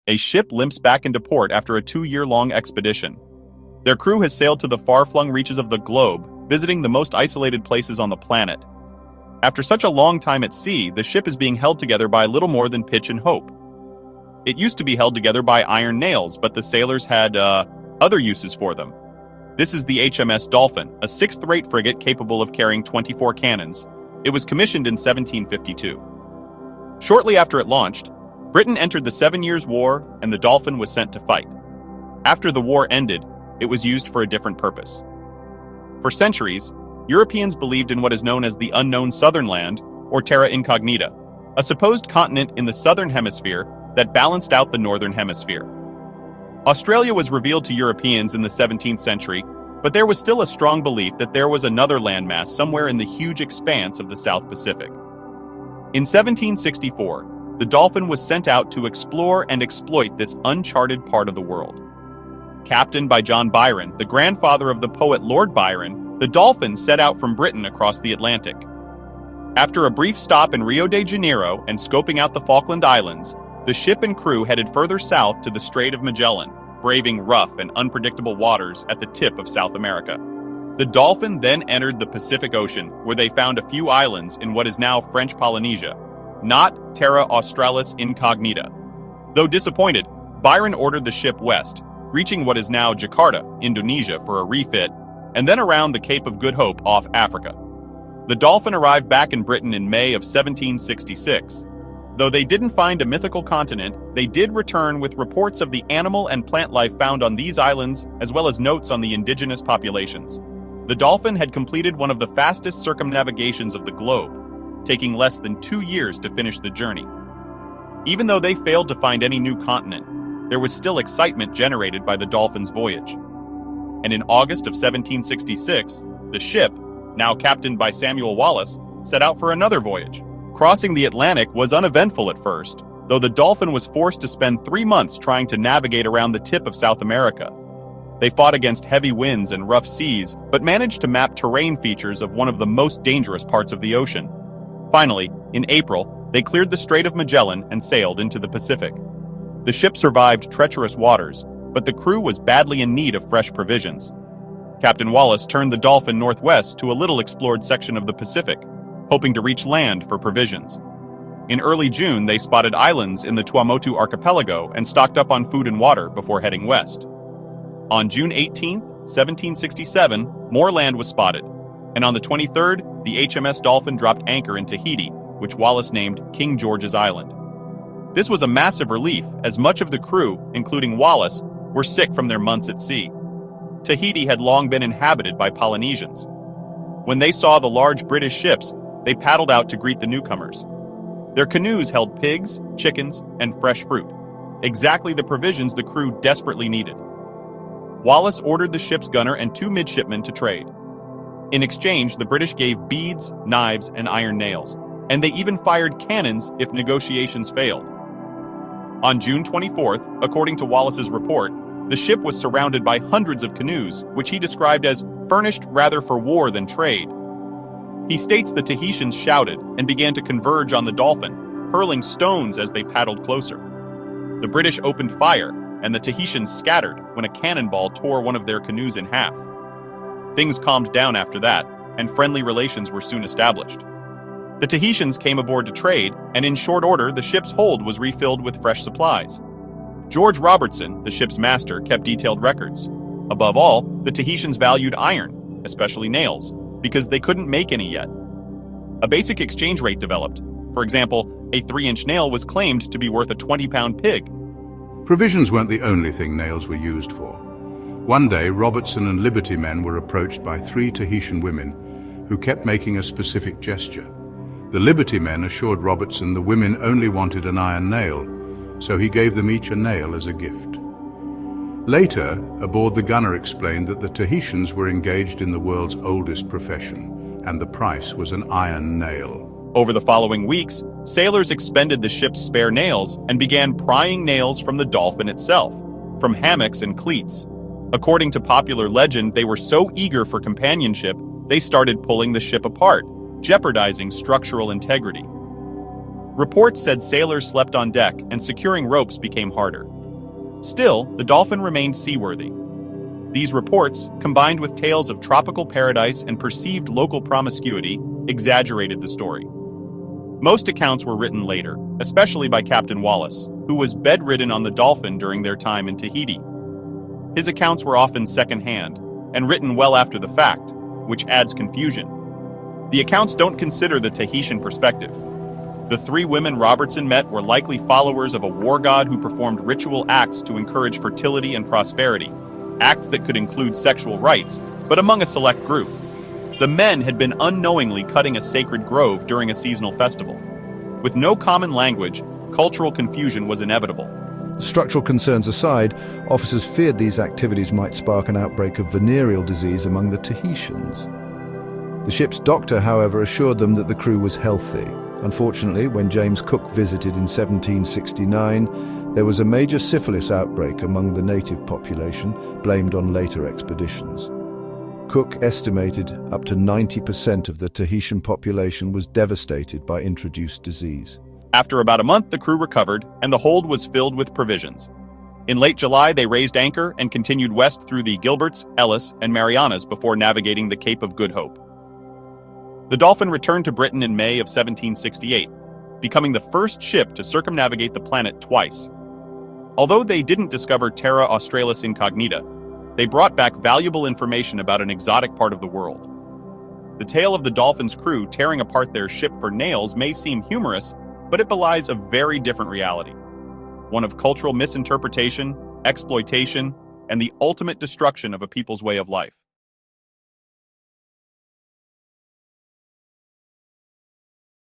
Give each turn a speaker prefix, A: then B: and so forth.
A: A ship limps back into port after a 2-year-long expedition. Their crew has sailed to the far-flung reaches of the globe, visiting the most isolated places on the planet. After such a long time at sea, the ship is being held together by little more than pitch and hope. It used to be held together by iron nails, but the sailors had, other uses for them. This is the HMS Dolphin, a 6th-rate frigate capable of carrying 24 cannons. It was commissioned in 1752. Shortly after it launched, Britain entered the 7 Years' War, and the Dolphin was sent to fight. After the war ended, it was used for a different purpose. For centuries, Europeans believed in what is known as the unknown southern land, or terra incognita, a supposed continent in the southern hemisphere that balanced out the northern hemisphere. Australia was revealed to Europeans in the 17th century, but there was still a strong belief that there was another landmass somewhere in the huge expanse of the South Pacific. In 1764, the Dolphin was sent out to explore and exploit this uncharted part of the world. Captained by John Byron, the grandfather of the poet Lord Byron, the Dolphin set out from Britain across the Atlantic. After a brief stop in Rio de Janeiro and scoping out the Falkland Islands, the ship and crew headed further south to the Strait of Magellan, braving rough and unpredictable waters at the tip of South America. The Dolphin then entered the Pacific Ocean, where they found a few islands in what is now French Polynesia, not Terra Australis Incognita. Though disappointed, Byron ordered the ship west, reaching what is now Jakarta, Indonesia, for a refit, and then around the Cape of Good Hope off Africa. The Dolphin arrived back in Britain in May of 1766. Though they didn't find a mythical continent, they did return with reports of the animal and plant life found on these islands, as well as notes on the indigenous populations. The Dolphin had completed one of the fastest circumnavigations of the globe, taking less than 2 years to finish the journey. Even though they failed to find any new continent, there was still excitement generated by the Dolphin's voyage. And in August of 1766, the ship, now captained by Samuel Wallis, set out for another voyage. Crossing the Atlantic was uneventful at first, though the Dolphin was forced to spend 3 months trying to navigate around the tip of South America. They fought against heavy winds and rough seas, but managed to map terrain features of one of the most dangerous parts of the ocean. Finally, in April, they cleared the Strait of Magellan and sailed into the Pacific. The ship survived treacherous waters, but the crew was badly in need of fresh provisions. Captain Wallis turned the Dolphin northwest to a little-explored section of the Pacific, hoping to reach land for provisions. In early June, they spotted islands in the Tuamotu archipelago and stocked up on food and water before heading west. On June 18, 1767, more land was spotted, and on the 23rd, the HMS Dolphin dropped anchor in Tahiti, which Wallis named King George's Island. This was a massive relief, as much of the crew, including Wallis, were sick from their months at sea. Tahiti had long been inhabited by Polynesians. When they saw the large British ships, they paddled out to greet the newcomers. Their canoes held pigs, chickens, and fresh fruit, exactly the provisions the crew desperately needed. Wallis ordered the ship's gunner and 2 midshipmen to trade. In exchange, the British gave beads, knives, and iron nails, and they even fired cannons if negotiations failed. On June 24th, according to Wallis's report, the ship was surrounded by hundreds of canoes, which he described as furnished rather for war than trade. He states the Tahitians shouted and began to converge on the Dolphin, hurling stones as they paddled closer. The British opened fire, and the Tahitians scattered when a cannonball tore one of their canoes in half. Things calmed down after that, and friendly relations were soon established. The Tahitians came aboard to trade, and in short order the ship's hold was refilled with fresh supplies. George Robertson, the ship's master, kept detailed records. Above all, the Tahitians valued iron, especially nails, because they couldn't make any yet. A basic exchange rate developed. For example, a 3-inch nail was claimed to be worth a 20-pound pig.
B: Provisions weren't the only thing nails were used for. One day, Robertson and Liberty men were approached by 3 Tahitian women who kept making a specific gesture. The Liberty men assured Robertson the women only wanted an iron nail, so he gave them each a nail as a gift. Later, aboard, the gunner explained that the Tahitians were engaged in the world's oldest profession, and the price was an iron nail.
A: Over the following weeks, sailors expended the ship's spare nails and began prying nails from the Dolphin itself, from hammocks and cleats. According to popular legend, they were so eager for companionship, they started pulling the ship apart, jeopardizing structural integrity. Reports said sailors slept on deck and securing ropes became harder. Still, the dolphin remained seaworthy. These reports, combined with tales of tropical paradise and perceived local promiscuity, exaggerated the story. Most accounts were written later, especially by Captain Wallace, who was bedridden on the Dolphin during their time in Tahiti. His accounts were often second-hand, and written well after the fact, which adds confusion. The accounts don't consider the Tahitian perspective. The three women Robertson met were likely followers of a war god who performed ritual acts to encourage fertility and prosperity, acts that could include sexual rites, but among a select group. The men had been unknowingly cutting a sacred grove during a seasonal festival. With no common language, cultural confusion was inevitable.
C: Structural concerns aside, officers feared these activities might spark an outbreak of venereal disease among the Tahitians. The ship's doctor, however, assured them that the crew was healthy. Unfortunately, when James Cook visited in 1769, there was a major syphilis outbreak among the native population, blamed on later expeditions. Cook estimated up to 90% of the Tahitian population was devastated by introduced disease.
A: After about a month, the crew recovered, and the hold was filled with provisions. In late July, they raised anchor and continued west through the Gilberts, Ellis, and Marianas before navigating the Cape of Good Hope. The Dolphin returned to Britain in May of 1768, becoming the first ship to circumnavigate the planet twice. Although they didn't discover Terra Australis Incognita, they brought back valuable information about an exotic part of the world. The tale of the Dolphin's crew tearing apart their ship for nails may seem humorous, but it belies a very different reality. One of cultural misinterpretation, exploitation, and the ultimate destruction of a people's way of life.